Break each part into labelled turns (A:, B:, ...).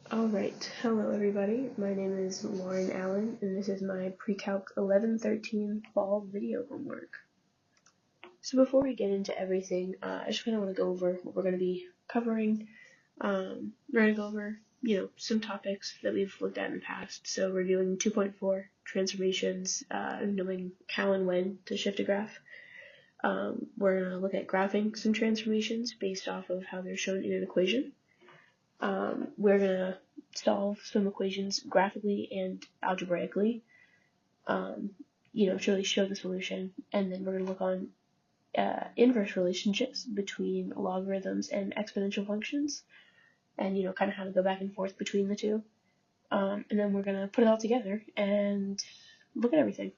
A: Alright, hello everybody, my name is Lauren Allen, and this is my Pre-calc 11-13 fall video homework. So before we get into everything, I just kind of want to go over what we're going to be covering. We're going to go over, some topics that we've looked at in the past. So we're doing 2.4 transformations, knowing how and when to shift a graph. We're going to look at graphing some transformations based off of how they're shown in an equation. We're going to solve some equations graphically and algebraically, to really show the solution. And then we're going to look on inverse relationships between logarithms and exponential functions, and, kind of how to go back and forth between the two. And then we're going to put it all together and look at everything.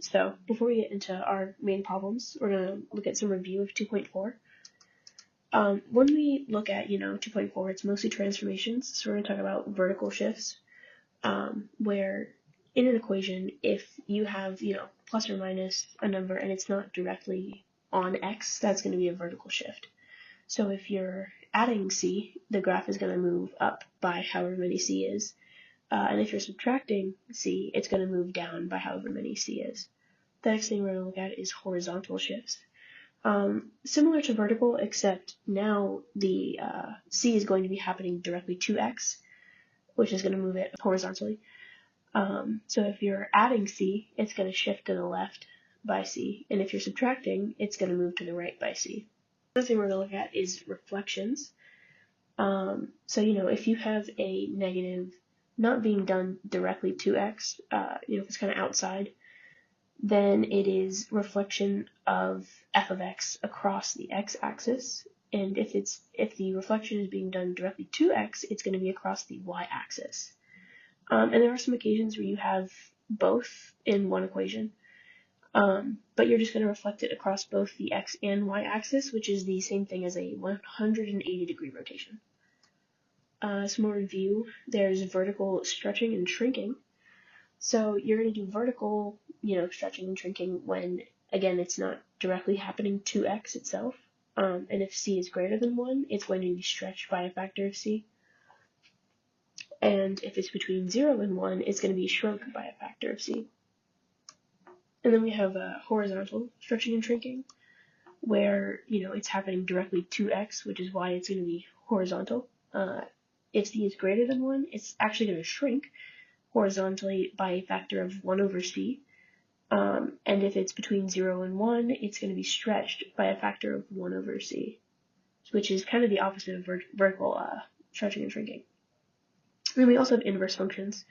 A: So before we get into our main problems, we're going to look at some review of 2.4. When we look at, 2.4, it's mostly transformations. So we're going to talk about vertical shifts, where in an equation, if you have, plus or minus a number and it's not directly on x, that's going to be a vertical shift. So if you're adding c, the graph is going to move up by however many c is. And if you're subtracting c, it's going to move down by however many c is. The next thing we're going to look at is horizontal shifts. Similar to vertical, except now the c is going to be happening directly to x, which is going to move it horizontally. So if you're adding c, it's going to shift to the left by c, and if you're subtracting, it's going to move to the right by c. The other thing we're going to look at is reflections. So, if you have a negative not being done directly to x, if it's kind of outside, then it is reflection of f of x across the x-axis. And if the reflection is being done directly to x, it's going to be across the y-axis. And there are some occasions where you have both in one equation, but you're just going to reflect it across both the x and y-axis, which is the same thing as a 180-degree rotation. Some more review. There's vertical stretching and shrinking. So you're going to do vertical, stretching and shrinking when, again, it's not directly happening to x itself. And if c is greater than 1, it's going to be stretched by a factor of c. And if it's between 0 and 1, it's going to be shrunk by a factor of c. And then we have horizontal stretching and shrinking, where, it's happening directly to x, which is why it's going to be horizontal. If c is greater than 1, it's actually going to shrink horizontally by a factor of 1 over c. And if it's between 0 and 1, it's going to be stretched by a factor of 1 over c, which is kind of the opposite of vertical stretching and shrinking. And then we also have inverse functions,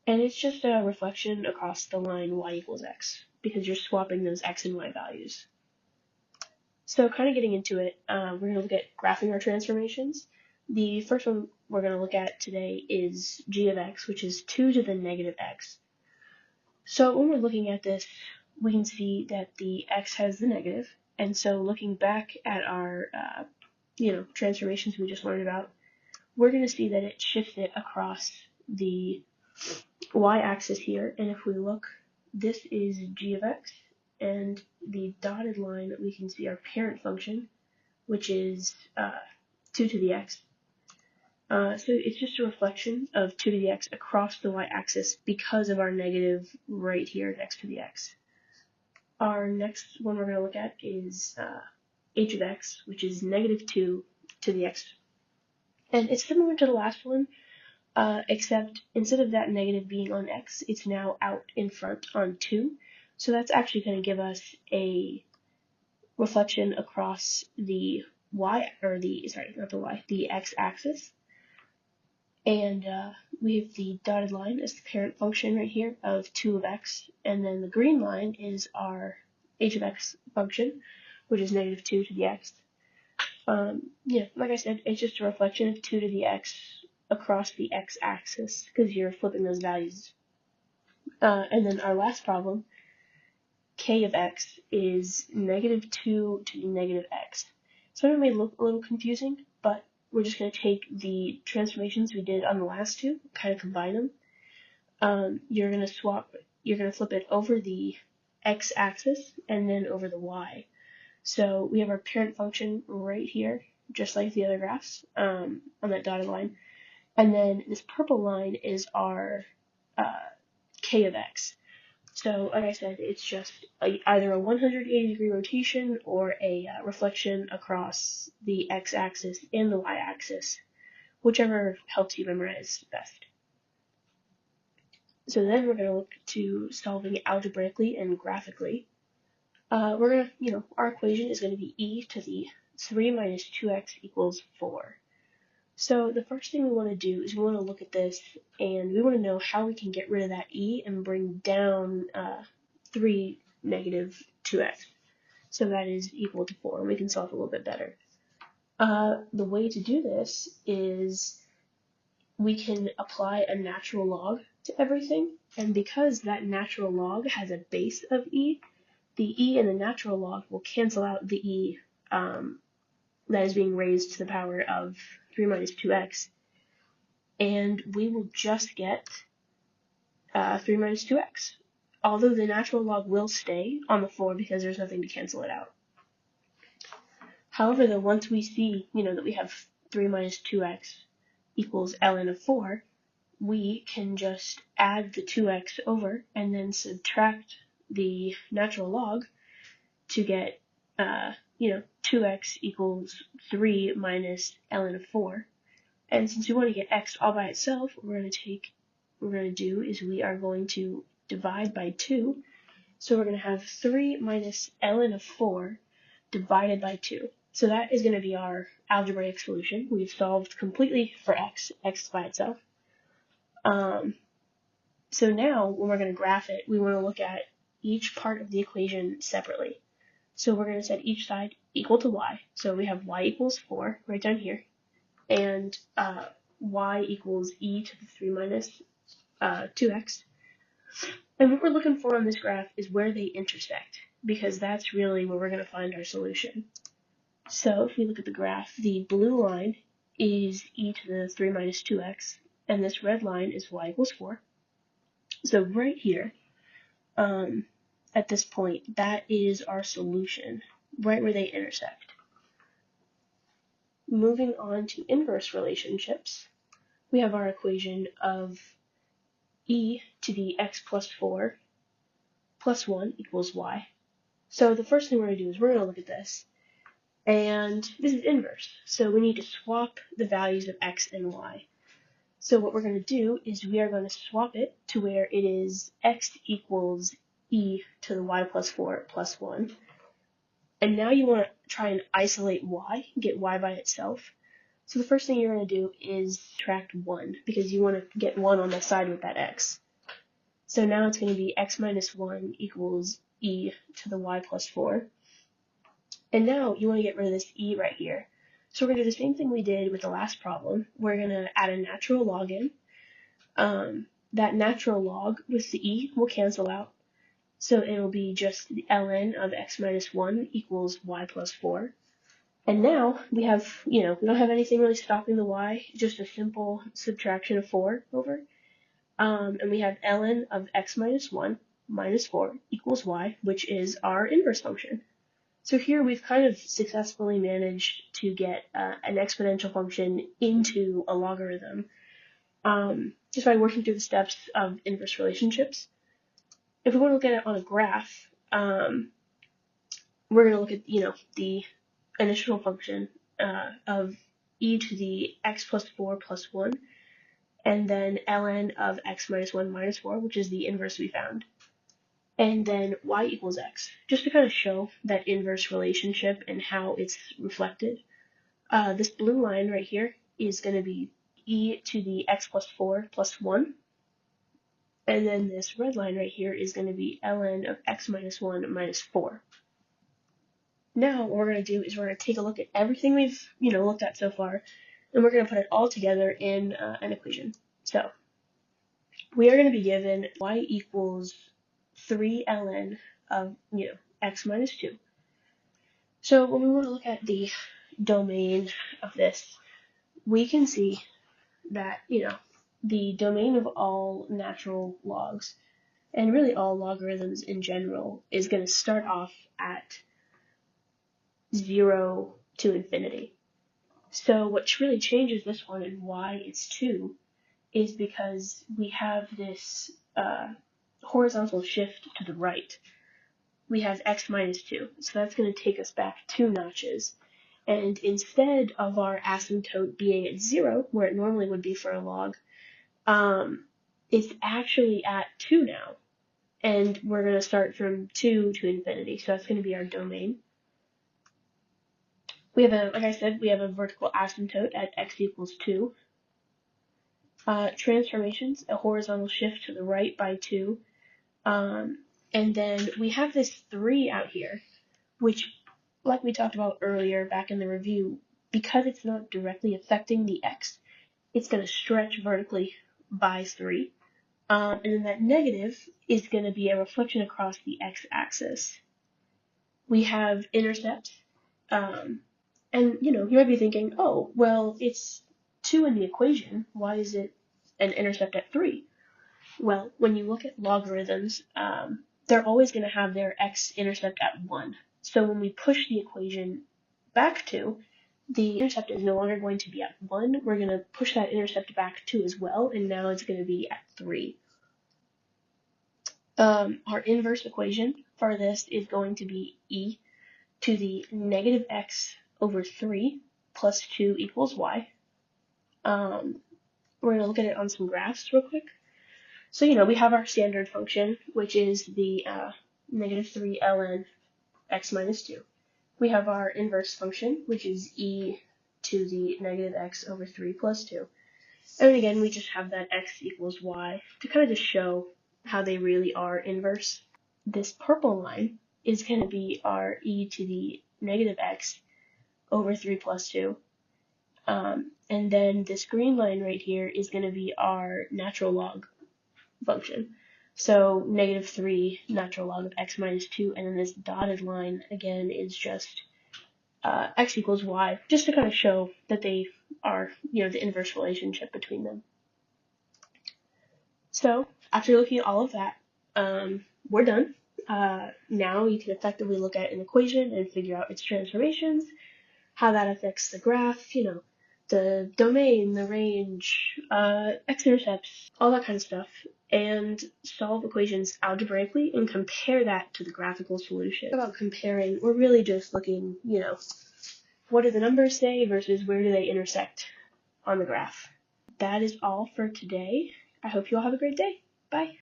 A: and it's just a reflection across the line y equals x, because you're swapping those x and y values. So kind of getting into it, we're going to look at graphing our transformations. The first one we're going to look at today is g of x, which is 2 to the negative x. So when we're looking at this, we can see that the x has the negative, and so looking back at our, transformations we just learned about, we're going to see that it shifts it across the y-axis here, and if we look, this is g of x, and the dotted line that we can see our parent function, which is 2 to the x. So it's just a reflection of 2 to the x across the y-axis because of our negative right here next to the x. Our next one we're going to look at is h of x, which is negative 2 to the x. And it's similar to the last one, except instead of that negative being on x, it's now out in front on 2. So that's actually going to give us a reflection across the the x-axis. And we have the dotted line as the parent function right here of 2 of x, and then the green line is our h of x function, which is negative 2 to the x. Like I said, it's just a reflection of 2 to the x across the x-axis, because you're flipping those values. And then our last problem, k of x, is negative 2 to negative x. So it may look a little confusing, but we're just going to take the transformations we did on the last two, kind of combine them. You're going to flip it over the x-axis and then over the y. So we have our parent function right here, just like the other graphs on that dotted line. And then this purple line is our k of x. So, like I said, it's just either a 180-degree rotation or a reflection across the x-axis and the y-axis, whichever helps you memorize best. So then we're going to look to solving algebraically and graphically. We're going to, our equation is going to be e to the 3 minus 2x equals 4. So the first thing we want to do is we want to look at this and we want to know how we can get rid of that e and bring down 3 negative 2x. So that is equal to 4, and we can solve a little bit better. The way to do this is we can apply a natural log to everything, and because that natural log has a base of e, the e in the natural log will cancel out the e that is being raised to the power of 3 minus 2x, and we will just get 3 minus 2x. Although the natural log will stay on the 4 because there's nothing to cancel it out. However, though, once we see, that we have 3 minus 2x equals ln of 4, we can just add the 2x over and then subtract the natural log to get, 2x equals 3 minus ln of 4. And since we want to get x all by itself, what we're going to do is we are going to divide by 2. So we're going to have 3 minus ln of 4 divided by 2. So that is going to be our algebraic solution. We've solved completely for x by itself. So now when we're going to graph it, we want to look at each part of the equation separately. So we're going to set each side equal to y. So we have y equals 4 right down here, and y equals e to the 3 minus 2x. And what we're looking for on this graph is where they intersect, because that's really where we're going to find our solution. So if we look at the graph, the blue line is e to the 3 minus 2x, and this red line is y equals 4. So right here, at this point, that is our solution, right where they intersect. Moving on to inverse relationships, we have our equation of e to the x plus 4 plus 1 equals y. So the first thing we're going to do is we're going to look at this. And this is inverse, so we need to swap the values of x and y. So what we're going to do is we are going to swap it to where it is x equals e to the y plus 4 plus 1. And now you want to try and isolate y, get y by itself. So the first thing you're going to do is subtract 1, because you want to get 1 on the side with that x. So now it's going to be x minus 1 equals e to the y plus 4. And now you want to get rid of this e right here. So we're going to do the same thing we did with the last problem. We're going to add a natural log in. That natural log with the e will cancel out. So it'll be just the ln of x minus 1 equals y plus 4. And now we have, we don't have anything really stopping the y, just a simple subtraction of 4 over. And we have ln of x minus 1 minus 4 equals y, which is our inverse function. So here we've kind of successfully managed to get an exponential function into a logarithm just by working through the steps of inverse relationships. If we want to look at it on a graph, we're going to look at, the initial function of e to the x plus 4 plus 1, and then ln of x minus 1 minus 4, which is the inverse we found. And then y equals x, just to kind of show that inverse relationship and how it's reflected. This blue line right here is going to be e to the x plus 4 plus 1. And then this red line right here is going to be ln of x minus 1 minus 4. Now what we're going to do is we're going to take a look at everything we've looked at so far, and we're going to put it all together in an equation. So we are going to be given y equals 3 ln of x minus 2. So when we want to look at the domain of this, we can see that the domain of all natural logs, and really all logarithms in general, is going to start off at 0 to infinity. So what really changes this one and why it's 2 is because we have this horizontal shift to the right. We have x minus 2, so that's going to take us back 2 notches. And instead of our asymptote being at 0, where it normally would be for a log, it's actually at 2 now. And we're going to start from 2 to infinity, so that's going to be our domain. We have like I said, we have a vertical asymptote at x equals 2. Transformations, a horizontal shift to the right by 2. And then we have this 3 out here, which, like we talked about earlier back in the review, because it's not directly affecting the x, it's going to stretch vertically by 3. And then that negative is going to be a reflection across the x-axis. We have intercepts. And, you might be thinking, oh, well, it's 2 in the equation. Why is it an intercept at 3? Well, when you look at logarithms, they're always going to have their x-intercept at 1. So when we push the equation back 2, the intercept is no longer going to be at 1. We're going to push that intercept back 2 as well, and now it's going to be at 3. Our inverse equation for this is going to be e to the negative x over 3 plus 2 equals y. We're going to look at it on some graphs real quick. So, we have our standard function, which is the negative 3 ln x minus 2. We have our inverse function, which is e to the negative x over 3 plus 2. And then again, we just have that x equals y to kind of just show how they really are inverse. This purple line is going to be our e to the negative x over 3 plus 2. And then this green line right here is going to be our natural log function. So negative 3 natural log of x minus 2, and then this dotted line, again, is just x equals y, just to kind of show that they are, the inverse relationship between them. So after looking at all of that, we're done. Now you can effectively look at an equation and figure out its transformations, how that affects the graph, the domain, the range, x-intercepts, all that kind of stuff, and solve equations algebraically and compare that to the graphical solution. About comparing, we're really just looking, what do the numbers say versus where do they intersect on the graph. That is all for today. I hope you all have a great day. Bye.